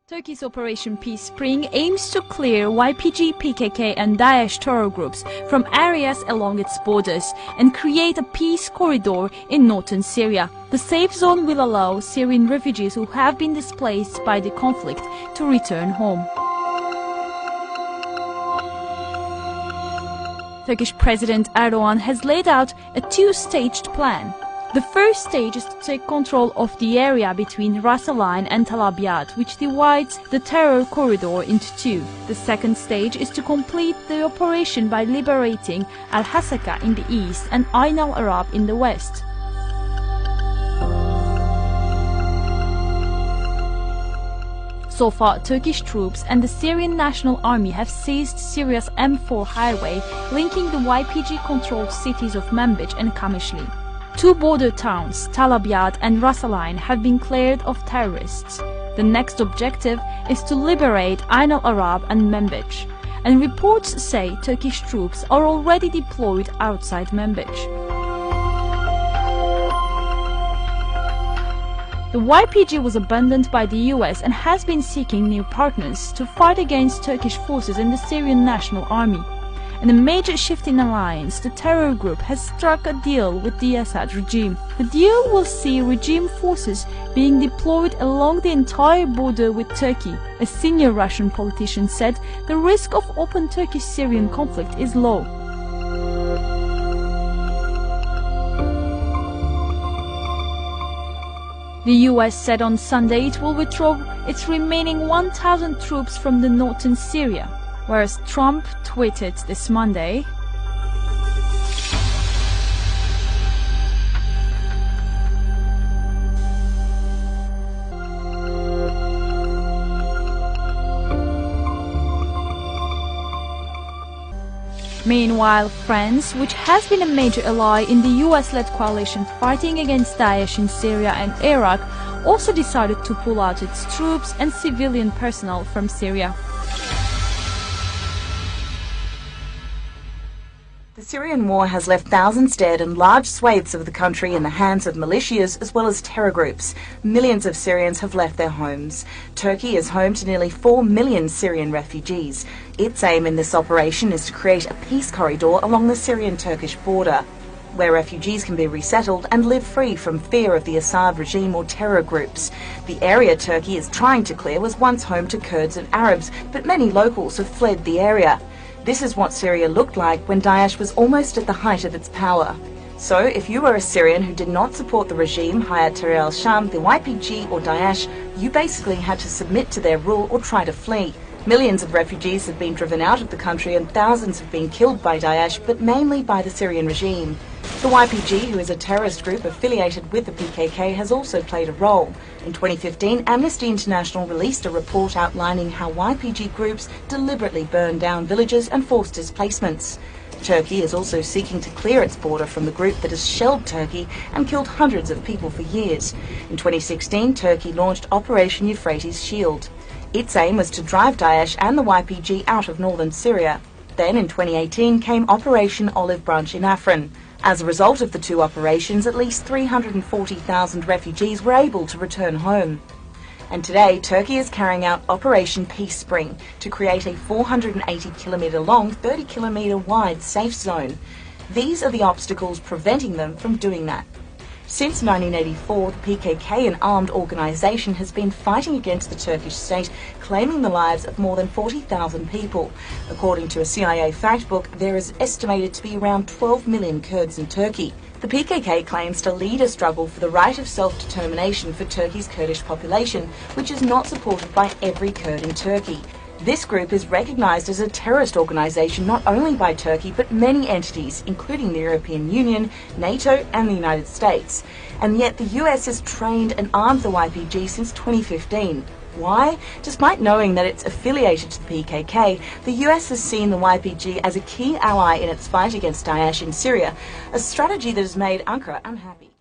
Turkey's Operation Peace Spring aims to clear YPG, PKK and Daesh terror groups from areas along its borders and create a peace corridor in northern Syria. The safe zone will allow Syrian refugees who have been displaced by the conflict to return home. Turkish President Erdogan has laid out a two-staged plan. The first stage is to take control of the area between Ras Al-Ain and Tel Abyad, which divides the terror corridor into two. The second stage is to complete the operation by liberating Al-Hasaka in the east and Ain al-Arab in the west. So far, Turkish troops and the Syrian National Army have seized Syria's M4 highway linking the YPG-controlled cities of Manbij and Kamishli. Two border towns, Tel Abyad and Ras Al-Ain, have been cleared of terrorists. The next objective is to liberate Ain al-Arab and Manbij, and reports say Turkish troops are already deployed outside Manbij. The YPG was abandoned by the US and has been seeking new partners to fight against Turkish forces in the Syrian National Army. In a major shift in alliance, the terror group has struck a deal with the Assad regime. The deal will see regime forces being deployed along the entire border with Turkey. A senior Russian politician said the risk of open Turkish-Syrian conflict is low. The US said on Sunday it will withdraw its remaining 1,000 troops from the northern Syria. Whereas Trump tweeted this Monday, Meanwhile, France, which has been a major ally in the US-led coalition fighting against Daesh in Syria and Iraq, also decided to pull out its troops and civilian personnel from Syria. The Syrian war has left thousands dead and large swathes of the country in the hands of militias as well as terror groups. Millions of Syrians have left their homes. Turkey is home to nearly 4 million Syrian refugees. Its aim in this operation is to create a peace corridor along the Syrian-Turkish border, where refugees can be resettled and live free from fear of the Assad regime or terror groups. The area Turkey is trying to clear was once home to Kurds and Arabs, but many locals have fled the area. This is what Syria looked like when Daesh was almost at the height of its power. So, if you were a Syrian who did not support the regime, Hayat Tahrir al-Sham, the YPG or Daesh, you basically had to submit to their rule or try to flee. Millions of refugees have been driven out of the country and thousands have been killed by Daesh, but mainly by the Syrian regime. The YPG, who is a terrorist group affiliated with the PKK, has also played a role. In 2015, Amnesty International released a report outlining how YPG groups deliberately burned down villages and forced displacements. Turkey is also seeking to clear its border from the group that has shelled Turkey and killed hundreds of people for years. In 2016, Turkey launched Operation Euphrates Shield. Its aim was to drive Daesh and the YPG out of northern Syria. Then in 2018 came Operation Olive Branch in Afrin. As a result of the two operations, at least 340,000 refugees were able to return home. And today, Turkey is carrying out Operation Peace Spring to create a 480-kilometre long, 30-kilometre wide safe zone. These are the obstacles preventing them from doing that. Since 1984, the PKK, an armed organisation, has been fighting against the Turkish state, claiming the lives of more than 40,000 people. According to a CIA fact book, there is estimated to be around 12 million Kurds in Turkey. The PKK claims to lead a struggle for the right of self-determination for Turkey's Kurdish population, which is not supported by every Kurd in Turkey. This group is recognised as a terrorist organisation not only by Turkey but many entities, including the European Union, NATO and the United States. And yet the US has trained and armed the YPG since 2015. Why? Despite knowing that it's affiliated to the PKK, the US has seen the YPG as a key ally in its fight against Daesh in Syria, a strategy that has made Ankara unhappy.